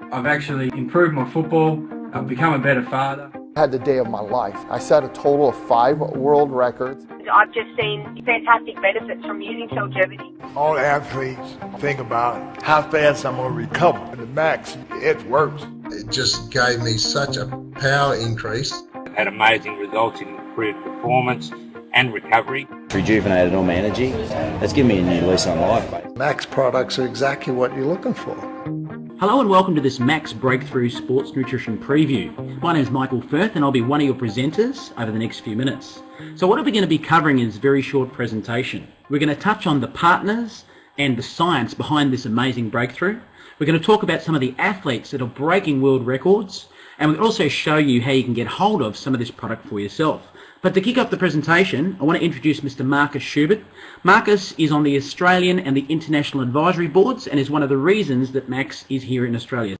I've actually improved my football. I've become a better father. I had the day of my life. I set a total of 5 world records. I've just seen fantastic benefits from using Cellgevity. All athletes think about how fast I'm going to recover. And the max, it works. It just gave me such a power increase. I've had amazing results in improved performance and recovery. Rejuvenated all my energy. It's given me a new lease on life, mate. Max products are exactly what you're looking for. Hello and welcome to this Max Breakthrough Sports Nutrition Preview. My name is Michael Firth and I'll be one of your presenters over the next few minutes. So what are we going to be covering in this very short presentation? We're going to touch on the partners and the science behind this amazing breakthrough. We're going to talk about some of the athletes that are breaking world records, and we'll also show you how you can get hold of some of this product for yourself. But to kick off the presentation, I want to introduce Mr. Marcus Schubert. Marcus is on the Australian and the International Advisory Boards and is one of the reasons that Max is here in Australia.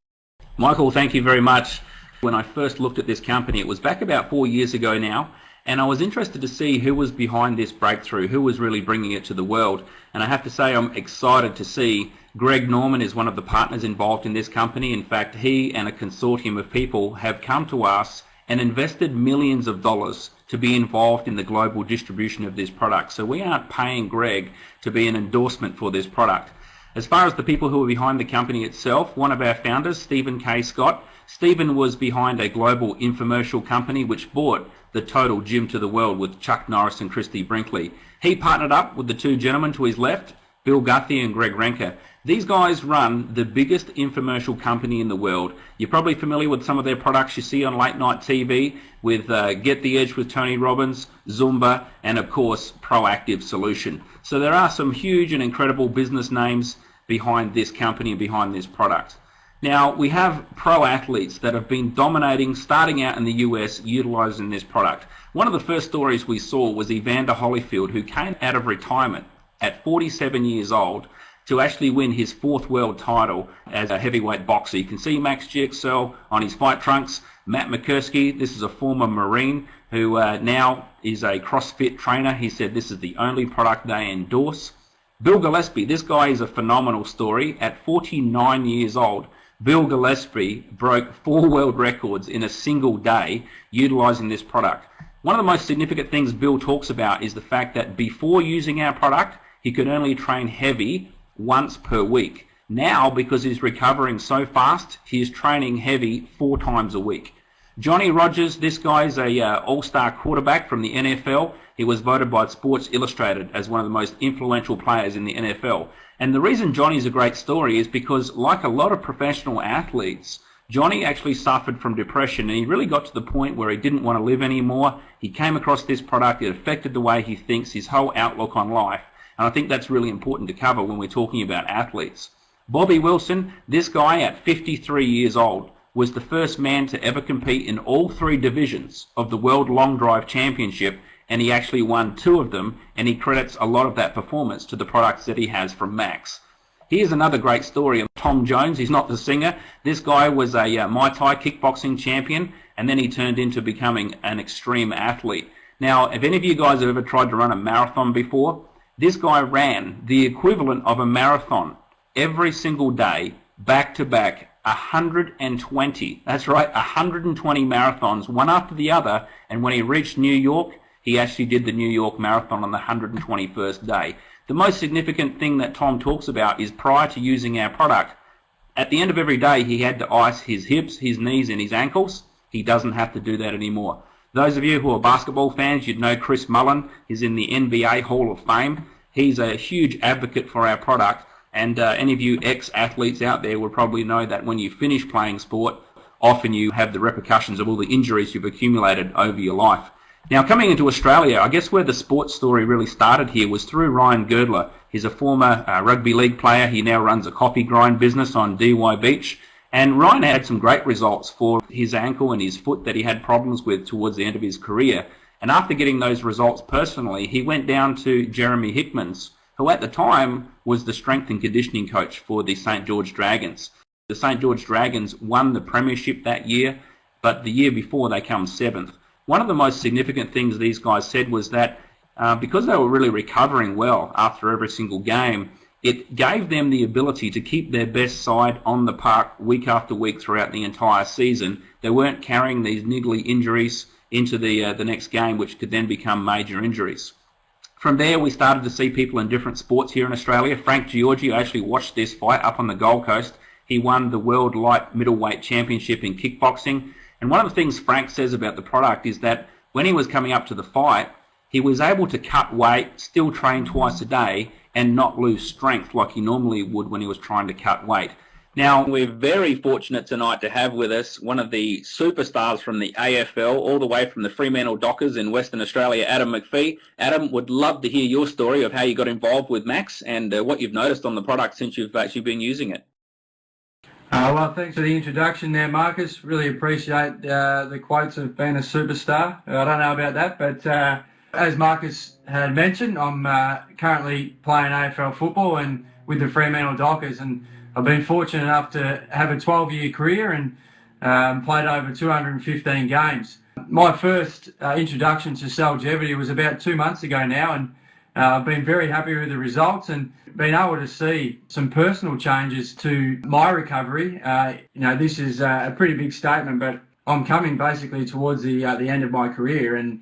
Michael, thank you very much. When I first looked at this company, it was back about 4 years ago now, and I was interested to see who was behind this breakthrough, who was really bringing it to the world. And I have to say I'm excited to see Greg Norman is one of the partners involved in this company. In fact, he and a consortium of people have come to us and invested millions of dollars to be involved in the global distribution of this product. So we aren't paying Greg to be an endorsement for this product. As far as the people who are behind the company itself, one of our founders, Stephen K. Scott, Stephen was behind a global infomercial company which bought the total gym to the world with Chuck Norris and Christy Brinkley. He partnered up with the two gentlemen to his left, Bill Guthrie and Greg Renker. These guys run the biggest infomercial company in the world. You're probably familiar with some of their products you see on late night TV with Get the Edge with Tony Robbins, Zumba, and of course Proactive Solution. So there are some huge and incredible business names behind this company and behind this product. Now we have pro athletes that have been dominating, starting out in the US, utilizing this product. One of the first stories we saw was Evander Holyfield, who came out of retirement at 47 years old to actually win his 4th world title as a heavyweight boxer. You can see Max GXL on his fight trunks. Matt McKersky, this is a former Marine who now is a CrossFit trainer. He said this is the only product they endorse. Bill Gillespie, this guy is a phenomenal story. At 49 years old, Bill Gillespie broke 4 world records in a single day utilizing this product. One of the most significant things Bill talks about is the fact that before using our product, he could only train heavy once per week. Now, because he's recovering so fast, he is training heavy 4 times a week. Johnny Rodgers, this guy is a all-star quarterback from the NFL. He was voted by Sports Illustrated as one of the most influential players in the NFL. And the reason Johnny's a great story is because, like a lot of professional athletes, Johnny actually suffered from depression, and he really got to the point where he didn't want to live anymore. He came across this product. It affected the way he thinks, his whole outlook on life. And I think that's really important to cover when we're talking about athletes. Bobby Wilson, this guy at 53 years old, was the first man to ever compete in all 3 divisions of the World Long Drive Championship, and he actually won 2 of them, and he credits a lot of that performance to the products that he has from Max. Here's another great story of Tom Jones. He's not the singer. This guy was a Muay Thai kickboxing champion, and then he turned into becoming an extreme athlete. Now, if any of you guys have ever tried to run a marathon before, this guy ran the equivalent of a marathon every single day, back to back, 120. That's right, 120 marathons, one after the other. And when he reached New York, he actually did the New York Marathon on the 121st day. The most significant thing that Tom talks about is prior to using our product, at the end of every day, he had to ice his hips, his knees, and his ankles. He doesn't have to do that anymore. Those of you who are basketball fans, you'd know Chris Mullin is in the NBA Hall of Fame. He's a huge advocate for our product, and any of you ex-athletes out there will probably know that when you finish playing sport, often you have the repercussions of all the injuries you've accumulated over your life. Now, coming into Australia, I guess where the sports story really started here was through Ryan Girdler. He's a former rugby league player. He now runs a coffee grind business on DY Beach. And Ryan had some great results for his ankle and his foot that he had problems with towards the end of his career. And after getting those results personally, he went down to Jeremy Hickmans, who at the time was the strength and conditioning coach for the St. George Dragons. The St. George Dragons won the premiership that year, but the year before they come 7th. One of the most significant things these guys said was that because they were really recovering well after every single game, it gave them the ability to keep their best side on the park week after week throughout the entire season. They weren't carrying these niggly injuries into the next game, which could then become major injuries. From there, we started to see people in different sports here in Australia. Frank Giorgi, I actually watched this fight up on the Gold Coast. He won the World Light Middleweight Championship in kickboxing. And one of the things Frank says about the product is that when he was coming up to the fight, he was able to cut weight, still train twice a day, and not lose strength like he normally would when he was trying to cut weight. Now, we're very fortunate tonight to have with us one of the superstars from the AFL, all the way from the Fremantle Dockers in Western Australia, Adam McPhee. Adam, would love to hear your story of how you got involved with Max and what you've noticed on the product since you've actually been using it. Well, thanks for the introduction there, Marcus. Really appreciate the quotes of being a superstar. I don't know about that, but as Marcus had mentioned, I'm currently playing AFL football and with the Fremantle Dockers, and I've been fortunate enough to have a 12-year career and played over 215 games. My first introduction to Cellgevity was about 2 months ago now, and I've been very happy with the results and been able to see some personal changes to my recovery. This is a pretty big statement, but I'm coming basically towards the end of my career, and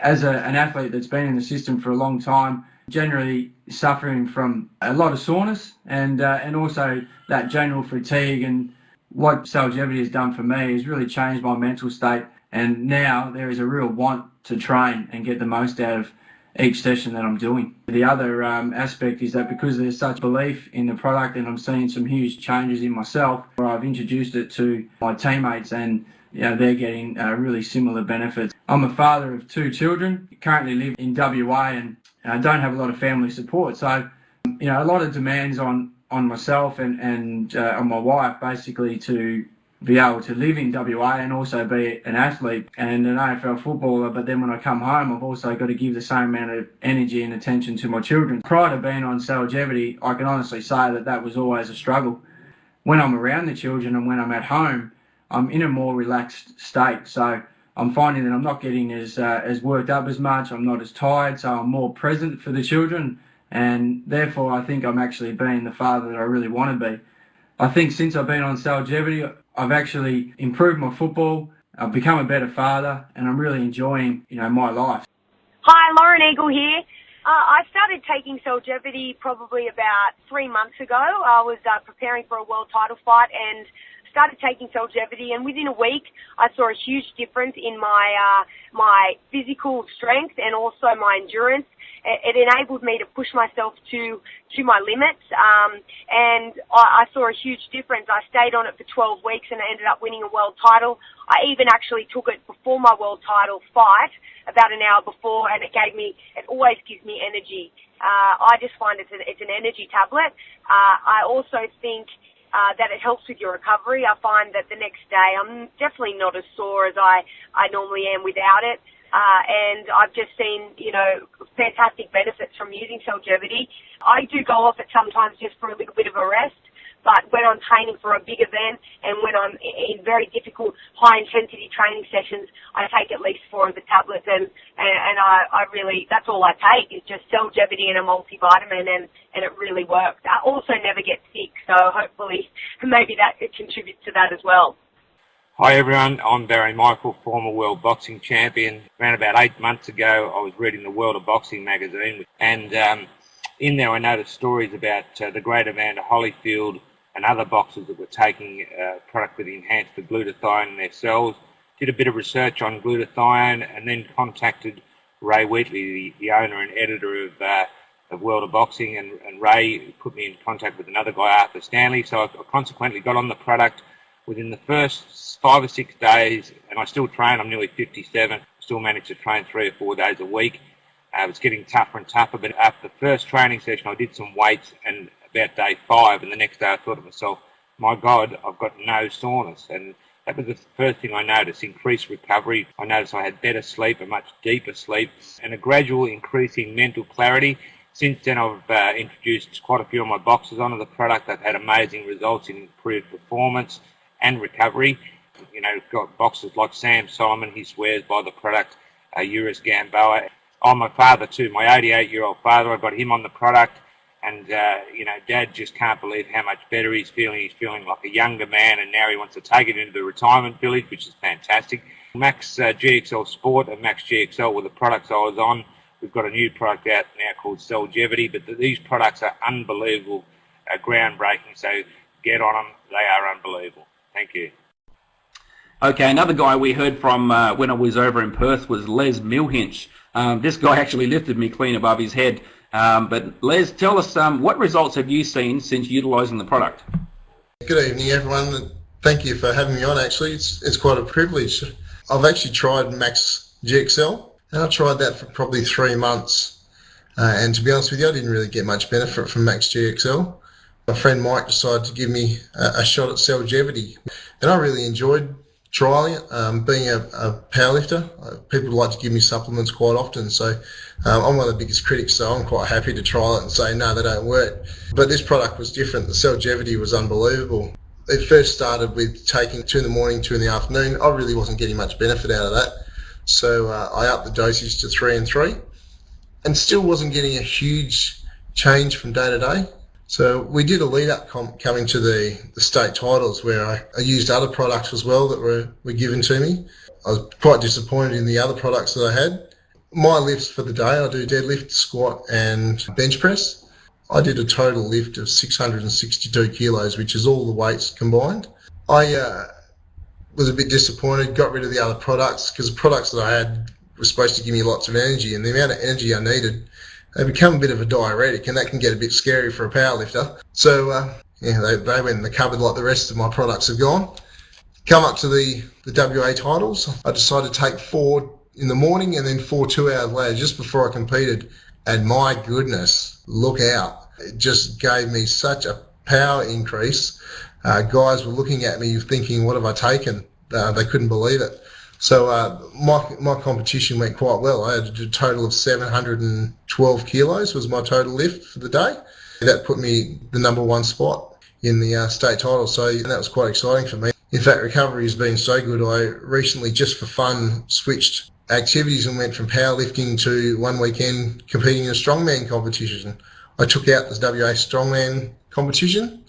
as an athlete that's been in the system for a long time, generally suffering from a lot of soreness and also that general fatigue. And what Cellgevity has done for me has really changed my mental state, and now there is a real want to train and get the most out of each session that I'm doing. The other aspect is that because there's such belief in the product and I'm seeing some huge changes in myself, where I've introduced it to my teammates and they're getting really similar benefits. I'm a father of 2 children, currently live in WA, and don't have a lot of family support. So, a lot of demands on myself and on my wife basically to be able to live in WA and also be an athlete and an AFL footballer. But then when I come home, I've also got to give the same amount of energy and attention to my children. Prior to being on Cellgevity, I can honestly say that was always a struggle. When I'm around the children and when I'm at home, I'm in a more relaxed state. So I'm finding that I'm not getting as worked up as much. I'm not as tired, so I'm more present for the children. And therefore, I think I'm actually being the father that I really want to be. I think since I've been on Cellgevity, I've actually improved my football. I've become a better father, and I'm really enjoying, my life. Hi, Lauren Eagle here. I started taking Cellgevity probably about 3 months ago. I was preparing for a world title fight and started taking Cellgevity, and within a week I saw a huge difference in my physical strength and also my endurance. It enabled me to push myself to my limits, and I saw a huge difference. I stayed on it for 12 weeks and I ended up winning a world title. I even actually took it before my world title fight, about an hour before, and it always gives me energy. I just find it's an energy tablet. I also think that it helps with your recovery. I find that the next day I'm definitely not as sore as I normally am without it. And I've just seen, fantastic benefits from using Cellgevity. I do go off it sometimes just for a little bit of a rest, but when I'm training for a big event and when I'm in very difficult, high-intensity training sessions, I take at least 4 of the tablets, and I really, that's all I take is just Cellgevity and a multivitamin, and it really works. I also never get sick, so hopefully maybe that contributes to that as well. Hi everyone, I'm Barry Michael, former world boxing champion. Around about 8 months ago, I was reading the World of Boxing magazine, and in there I noticed stories about the great Evander Holyfield and other boxers that were taking product with enhanced glutathione in their cells. Did a bit of research on glutathione and then contacted Ray Wheatley, the owner and editor of World of Boxing, and Ray put me in contact with another guy, Arthur Stanley. So I consequently got on the product within the first 5 or 6 days, and I still train. I'm nearly 57. Still manage to train 3 or 4 days a week. It's getting tougher and tougher, but after the first training session, I did some weights, and about day 5, and the next day I thought to myself, my God, I've got no soreness. And that was the first thing I noticed, increased recovery. I noticed I had better sleep, a much deeper sleep, and a gradual increase in mental clarity. Since then, I've introduced quite a few of my boxers onto the product. I've had amazing results in improved performance and recovery. Got boxers like Sam Simon, he swears by the product, Uris Gamboa. I'm a father too, my 88-year-old father. I got him on the product, And, Dad just can't believe how much better he's feeling. He's feeling like a younger man, and now he wants to take it into the retirement village, which is fantastic. Max GXL Sport and Max GXL were the products I was on. We've got a new product out now called Cellgevity, but these products are unbelievable, groundbreaking, so get on them. They are unbelievable. Thank you. Okay, another guy we heard from when I was over in Perth was Les Milhinch. This guy actually lifted me clean above his head. But Les, tell us what results have you seen since utilising the product? Good evening, everyone. Thank you for having me on. Actually, it's quite a privilege. I've actually tried Max GXL, and I tried that for probably 3 months. And to be honest with you, I didn't really get much benefit from Max GXL. My friend Mike decided to give me a shot at Cellgevity, and I really enjoyed trialling it. Being a powerlifter, people like to give me supplements quite often, so I'm one of the biggest critics, so I'm quite happy to trial it and say no, they don't work. But this product was different. The Cellgevity was unbelievable. It first started with taking 2 in the morning, 2 in the afternoon. I really wasn't getting much benefit out of that, so I upped the dosage to 3 and 3, and still wasn't getting a huge change from day to day. So we did a lead-up coming to the state titles, where I used other products as well that were given to me. I was quite disappointed in the other products that I had. My lifts for the day, I do deadlift, squat and bench press. I did a total lift of 662 kilos, which is all the weights combined. I was a bit disappointed, got rid of the other products, because the products that I had were supposed to give me lots of energy, and the amount of energy I needed, they become a bit of a diuretic, and that can get a bit scary for a powerlifter. So they went in the cupboard like the rest of my products have gone. Come up to the WA titles, I decided to take 4 in the morning and then 4 2 hours later, just before I competed, and my goodness, look out. It just gave me such a power increase. Guys were looking at me thinking, what have I taken? They couldn't believe it. So my competition went quite well. I had a total of 712 kilos was my total lift for the day. That put me the #1 spot in the state title, so that was quite exciting for me. In fact, recovery has been so good, I recently, just for fun, switched activities and went from powerlifting to one weekend competing in a strongman competition. I took out this WA strongman competition.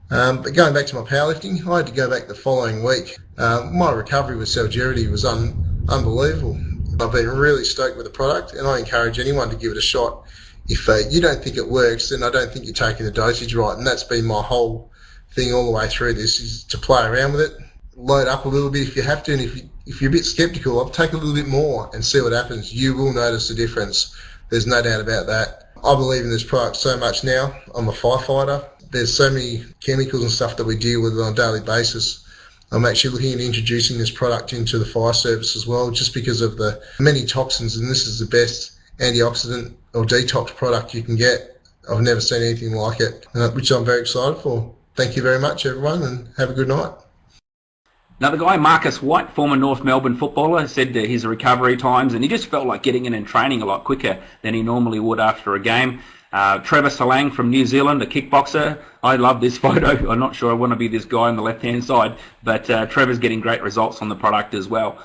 But going back to my powerlifting, I had to go back the following week. My recovery with Cellgevity was unbelievable. I've been really stoked with the product, and I encourage anyone to give it a shot. If you don't think it works, then I don't think you're taking the dosage right, and that's been my whole thing all the way through this, is to play around with it, load up a little bit if you have to, and if you're a bit sceptical, I'll take a little bit more and see what happens. You will notice the difference. There's no doubt about that. I believe in this product so much now. I'm a firefighter. There's so many chemicals and stuff that we deal with on a daily basis. I'm actually looking at introducing this product into the fire service as well, just because of the many toxins, and this is the best antioxidant or detox product you can get. I've never seen anything like it, which I'm very excited for. Thank you very much, everyone, and have a good night. Another guy, Marcus White, former North Melbourne footballer, said his recovery times, and he just felt like getting in and training a lot quicker than he normally would after a game. Trevor Salang from New Zealand, a kickboxer. I love this photo. I'm not sure I want to be this guy on the left-hand side, but Trevor's getting great results on the product as well.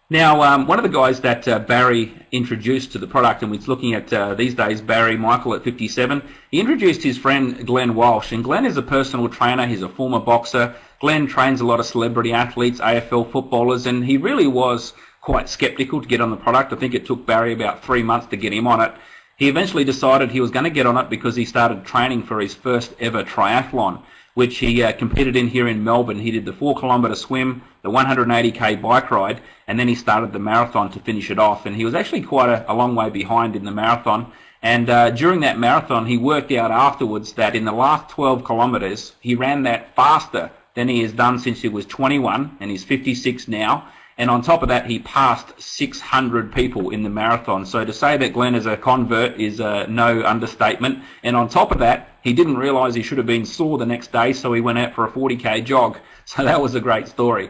Now, one of the guys that Barry introduced to the product, and we're looking at these days, Barry Michael at 57, he introduced his friend Glenn Walsh, and Glenn is a personal trainer. He's a former boxer. Glenn trains a lot of celebrity athletes, AFL footballers, and he really was quite sceptical to get on the product. I think it took Barry about 3 months to get him on it. He eventually decided he was going to get on it because he started training for his first ever triathlon, which he competed in here in Melbourne. He did the 4-kilometre swim, the 180k bike ride, and then he started the marathon to finish it off. And he was actually quite a long way behind in the marathon. And during that marathon, he worked out afterwards that in the last 12 kilometres, he ran that faster than he has done since he was 21, and he's 56 now. And on top of that, he passed 600 people in the marathon. So to say that Glenn is a convert is no understatement. And on top of that, he didn't realise he should have been sore the next day, so he went out for a 40k jog. So that was a great story.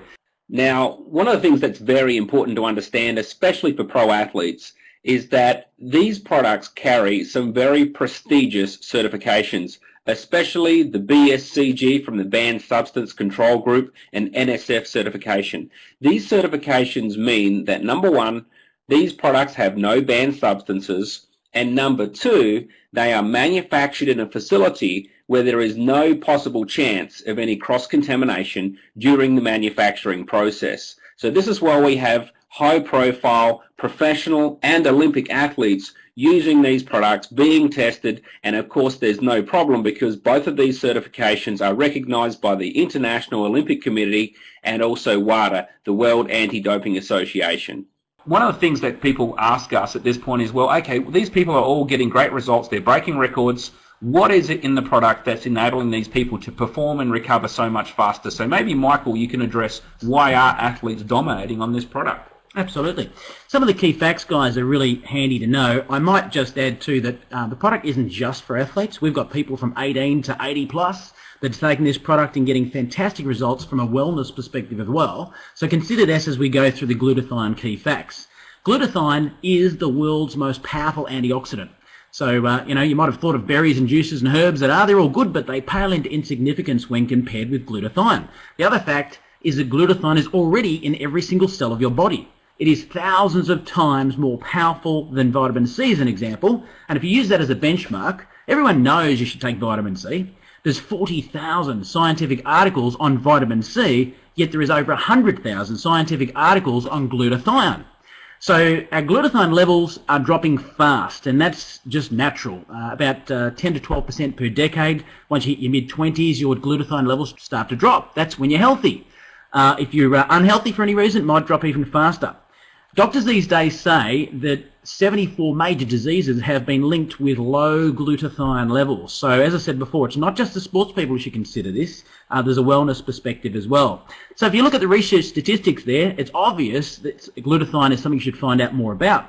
Now, one of the things that's very important to understand, especially for pro athletes, is that these products carry some very prestigious certifications, especially the BSCG from the Banned Substance Control Group and NSF certification. These certifications mean that, number one, these products have no banned substances, And number two, they are manufactured in a facility where there is no possible chance of any cross-contamination during the manufacturing process. So this is why we have high-profile professional and Olympic athletes using these products, being tested, and of course there's no problem because both of these certifications are recognized by the International Olympic Committee and also WADA, the World Anti-Doping Association. One of the things that people ask us at this point is, well, okay, these people are all getting great results, they're breaking records. What is it in the product that's enabling these people to perform and recover so much faster? So maybe, Michael, you can address why are athletes dominating on this product? Absolutely. Some of the key facts, guys, are really handy to know. I might just add, too, that the product isn't just for athletes. We've got people from 18 to 80 plus that's taking this product and getting fantastic results from a wellness perspective as well. So consider this as we go through the glutathione key facts. Glutathione is the world's most powerful antioxidant. So, you might have thought of berries and juices and herbs that they're all good, but they pale into insignificance when compared with glutathione. The other fact is that glutathione is already in every single cell of your body. It is thousands of times more powerful than vitamin C as an example. And if you use that as a benchmark, everyone knows you should take vitamin C. There's 40,000 scientific articles on vitamin C, yet there is over 100,000 scientific articles on glutathione. So our glutathione levels are dropping fast, and that's just natural. About 10 to 12% per decade. Once you hit your mid-20s, your glutathione levels start to drop. That's when you're healthy. If you're unhealthy for any reason, it might drop even faster. Doctors these days say that 74 major diseases have been linked with low glutathione levels. So as I said before, it's not just the sports people who should consider this. There's a wellness perspective as well. So if you look at the research statistics there, it's obvious that glutathione is something you should find out more about.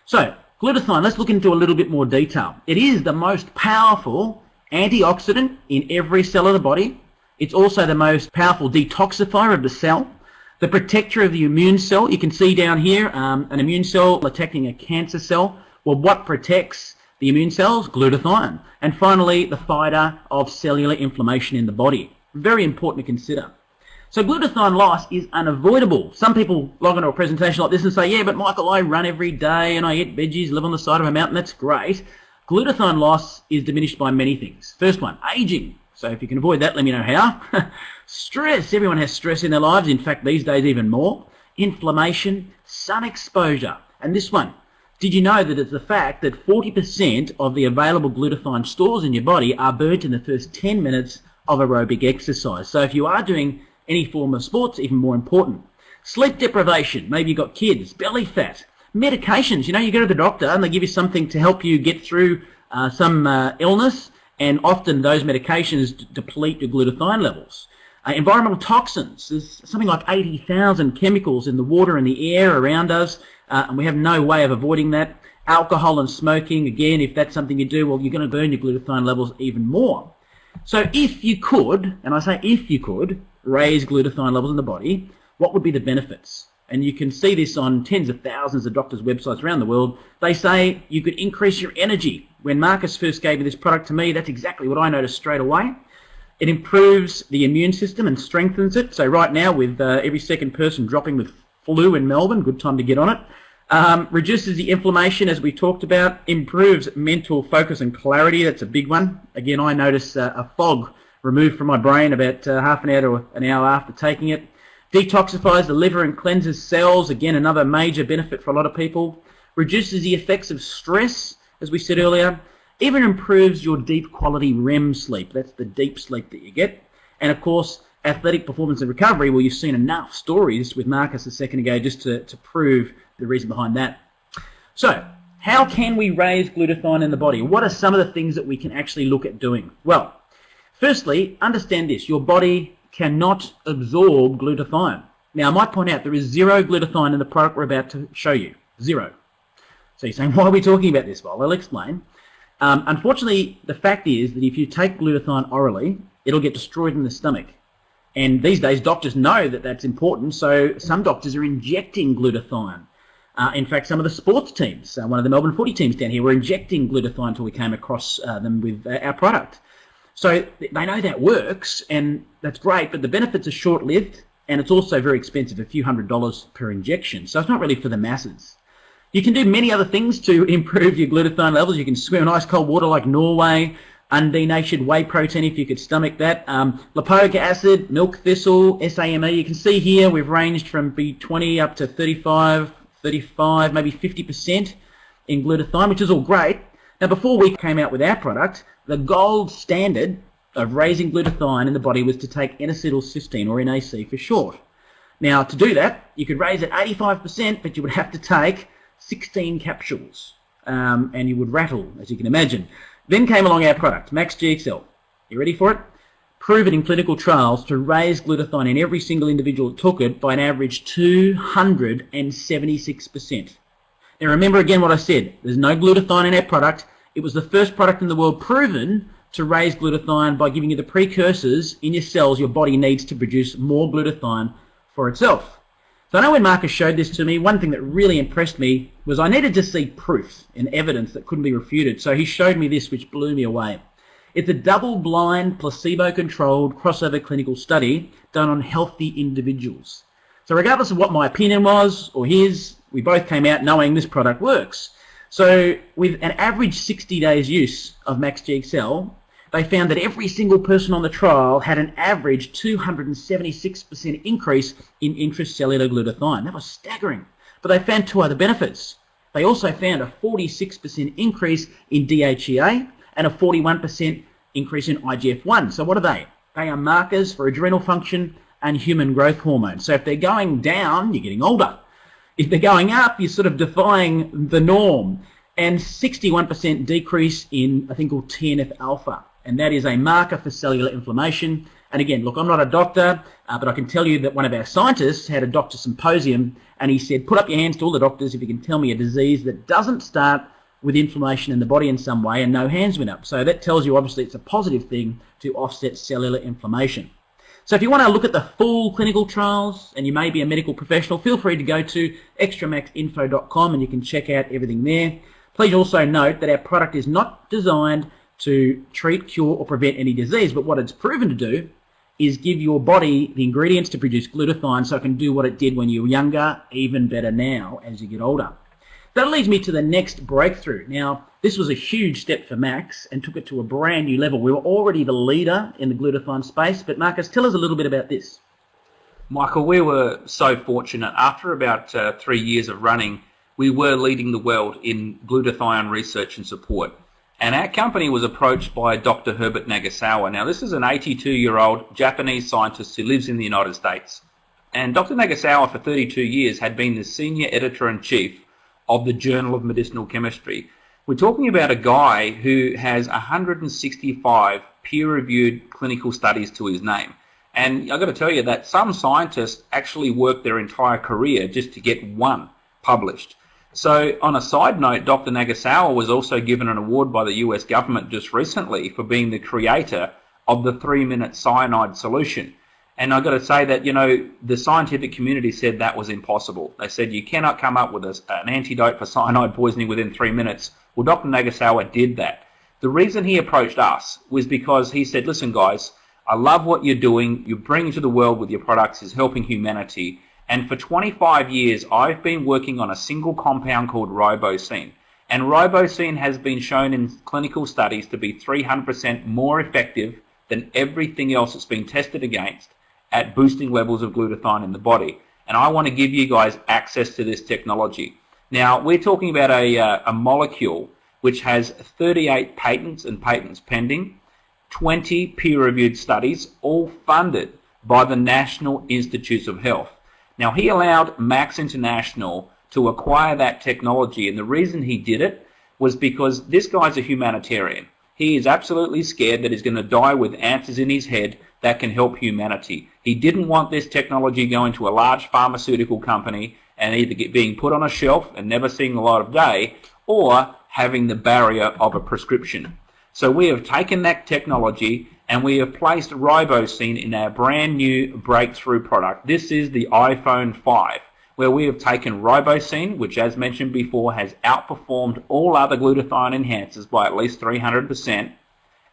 So glutathione, let's look into a little bit more detail. It is the most powerful antioxidant in every cell of the body. It's also the most powerful detoxifier of the cell. The protector of the immune cell, you can see down here, an immune cell attacking a cancer cell. Well, what protects the immune cells? Glutathione. And finally, the fighter of cellular inflammation in the body. Very important to consider. So glutathione loss is unavoidable. Some people log onto a presentation like this and say, yeah, but Michael, I run every day and I eat veggies, live on the side of a mountain. That's great. Glutathione loss is diminished by many things. First one, aging. So if you can avoid that, let me know how. Stress. Everyone has stress in their lives. In fact, these days even more. Inflammation, sun exposure. And this one, did you know that it's the fact that 40% of the available glutathione stores in your body are burnt in the first 10 minutes of aerobic exercise? So if you are doing any form of sports, even more important. Sleep deprivation. Maybe you've got kids. Belly fat. Medications. You go to the doctor and they give you something to help you get through some illness. And often those medications deplete your glutathione levels. Environmental toxins. There's something like 80,000 chemicals in the water and the air around us, and we have no way of avoiding that. Alcohol and smoking, again, if that's something you do, well, you're going to burn your glutathione levels even more. So if you could, and I say if you could, raise glutathione levels in the body, what would be the benefits? And you can see this on tens of thousands of doctors' websites around the world. They say you could increase your energy. When Marcus first gave me this product to me, that's exactly what I noticed straight away. It improves the immune system and strengthens it. So right now, with every second person dropping with flu in Melbourne, good time to get on it. Reduces the inflammation, as we talked about. Improves mental focus and clarity. That's a big one. Again, I notice a fog removed from my brain about half an hour to an hour after taking it. Detoxifies the liver and cleanses cells. Again, another major benefit for a lot of people. Reduces the effects of stress, as we said earlier. Even improves your deep quality REM sleep. That's the deep sleep that you get. And of course, athletic performance and recovery. Well, you've seen enough stories with Marcus a second ago just to prove the reason behind that. So, how can we raise glutathione in the body? What are some of the things that we can actually look at doing? Well, firstly, understand this. Your body cannot absorb glutathione. Now, I might point out there is zero glutathione in the product we're about to show you. Zero. So you're saying, why are we talking about this? Well, I'll explain. Unfortunately, the fact is that if you take glutathione orally, it'll get destroyed in the stomach. And these days, doctors know that that's important, so some doctors are injecting glutathione. In fact, some of the sports teams, one of the Melbourne footy teams down here, were injecting glutathione until we came across them with our product. So they know that works, and that's great, but the benefits are short-lived, and it's also very expensive, a few $100s per injection. So it's not really for the masses. You can do many other things to improve your glutathione levels. You can swim in ice cold water like Norway, undenatured whey protein if you could stomach that. Lipoic acid, milk thistle, SAMe. You can see here we've ranged from B20 up to 35, maybe 50% in glutathione, which is all great. Now, before we came out with our product, the gold standard of raising glutathione in the body was to take N-acetylcysteine, or NAC for short. Now, to do that, you could raise it 85%, but you would have to take 16 capsules, and you would rattle, as you can imagine. Then came along our product, Max GXL. You ready for it? Proven in clinical trials to raise glutathione in every single individual that took it by an average 276%. Now remember again what I said, there's no glutathione in our product. It was the first product in the world proven to raise glutathione by giving you the precursors in your cells your body needs to produce more glutathione for itself. So I know when Marcus showed this to me, one thing that really impressed me was I needed to see proof and evidence that couldn't be refuted. So he showed me this, which blew me away. It's a double-blind, placebo-controlled crossover clinical study done on healthy individuals. So regardless of what my opinion was or his, we both came out knowing this product works. So with an average 60 days use of Max GXL, they found that every single person on the trial had an average 276% increase in intracellular glutathione. That was staggering. But they found two other benefits. They also found a 46% increase in DHEA and a 41% increase in IGF-1. So what are they? They are markers for adrenal function and human growth hormone. So if they're going down, you're getting older. If they're going up, you're sort of defying the norm. And 61% decrease in a thing called TNF-alpha. And that is a marker for cellular inflammation. And again, look, I'm not a doctor, but I can tell you that one of our scientists had a doctor symposium, and he said, put up your hands to all the doctors if you can tell me a disease that doesn't start with inflammation in the body in some way, and no hands went up. So that tells you obviously it's a positive thing to offset cellular inflammation. So if you want to look at the full clinical trials, and you may be a medical professional, feel free to go to extramaxinfo.com and you can check out everything there. Please also note that our product is not designed to treat, cure, or prevent any disease, but what it's proven to do is give your body the ingredients to produce glutathione so it can do what it did when you were younger, even better now as you get older. That leads me to the next breakthrough. Now, this was a huge step for Max and took it to a brand new level. We were already the leader in the glutathione space, but Marcus, tell us a little bit about this. Michael, we were so fortunate. After about 3 years of running, we were leading the world in glutathione research and support. And our company was approached by Dr. Herbert Nagasawa. Now, this is an 82-year-old Japanese scientist who lives in the United States. And Dr. Nagasawa, for 32 years, had been the senior editor-in-chief of the Journal of Medicinal Chemistry. We're talking about a guy who has 165 peer-reviewed clinical studies to his name. And I've got to tell you that some scientists actually work their entire career just to get one published. So on a side note, Dr. Nagasawa was also given an award by the US government just recently for being the creator of the 3-minute cyanide solution. And I've got to say that, you know, the scientific community said that was impossible. They said you cannot come up with an antidote for cyanide poisoning within 3 minutes. Well, Dr. Nagasawa did that. The reason he approached us was because he said, listen guys, I love what you're doing. You're bringing to the world with your products is helping humanity. And for 25 years, I've been working on a single compound called ribosine. And ribosine has been shown in clinical studies to be 300% more effective than everything else that's been tested against at boosting levels of glutathione in the body. And I want to give you guys access to this technology. Now, we're talking about a molecule which has 38 patents and patents pending, 20 peer-reviewed studies, all funded by the National Institutes of Health. Now, he allowed Max International to acquire that technology, and the reason he did it was because this guy's a humanitarian. He is absolutely scared that he's going to die with answers in his head that can help humanity. He didn't want this technology going to a large pharmaceutical company and either being put on a shelf and never seeing the light of day, or having the barrier of a prescription. So we have taken that technology and we have placed ribosine in our brand new breakthrough product. This is the iPhone 5, where we have taken ribosine, which as mentioned before has outperformed all other glutathione enhancers by at least 300%.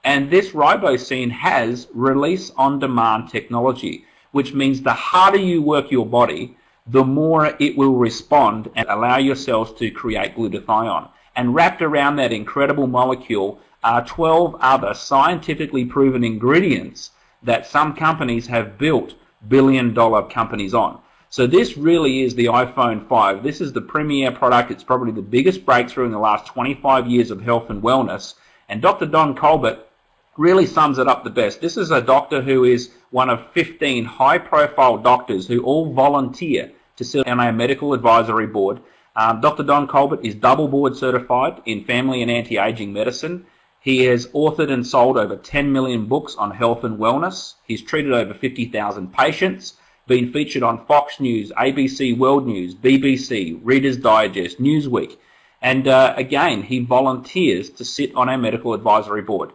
And this ribosine has release on demand technology, which means the harder you work your body, the more it will respond and allow your cells to create glutathione. And wrapped around that incredible molecule are 12 other scientifically proven ingredients that some companies have built billion-dollar companies on. So this really is the iPhone 5. This is the premier product. It's probably the biggest breakthrough in the last 25 years of health and wellness. And Dr. Don Colbert really sums it up the best. This is a doctor who is one of 15 high-profile doctors who all volunteer to sit on our medical advisory board. Dr. Don Colbert is double board certified in family and anti-aging medicine. He has authored and sold over 10 million books on health and wellness. He's treated over 50,000 patients, been featured on Fox News, ABC World News, BBC, Reader's Digest, Newsweek. And again, he volunteers to sit on our medical advisory board.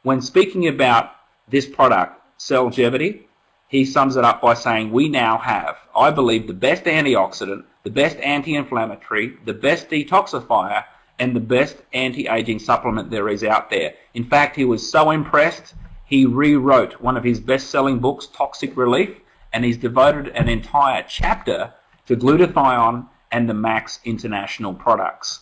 When speaking about this product, Cellgevity, he sums it up by saying, we now have, I believe, the best antioxidant, the best anti-inflammatory, the best detoxifier, and the best anti-aging supplement there is out there. In fact, he was so impressed, he rewrote one of his best-selling books, Toxic Relief, and he's devoted an entire chapter to glutathione and the Max International products.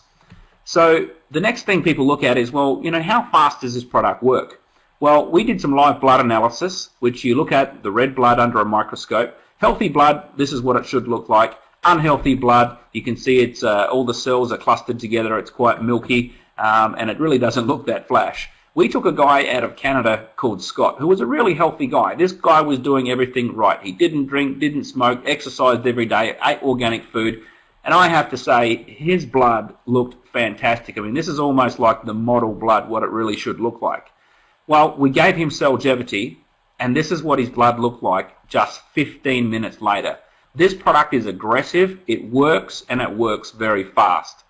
So the next thing people look at is, well, you know, how fast does this product work? Well, we did some live blood analysis, which you look at the red blood under a microscope. Healthy blood, this is what it should look like. Unhealthy blood, you can see it's all the cells are clustered together. It's quite milky, and it really doesn't look that flash. We took a guy out of Canada called Scott, who was a really healthy guy. This guy was doing everything right. He didn't drink, didn't smoke, exercised every day, ate organic food, and I have to say his blood looked fantastic. I mean, this is almost like the model blood, what it really should look like. Well, we gave him Cellgevity, and this is what his blood looked like just 15 minutes later. This product is aggressive, it works, and it works very fast.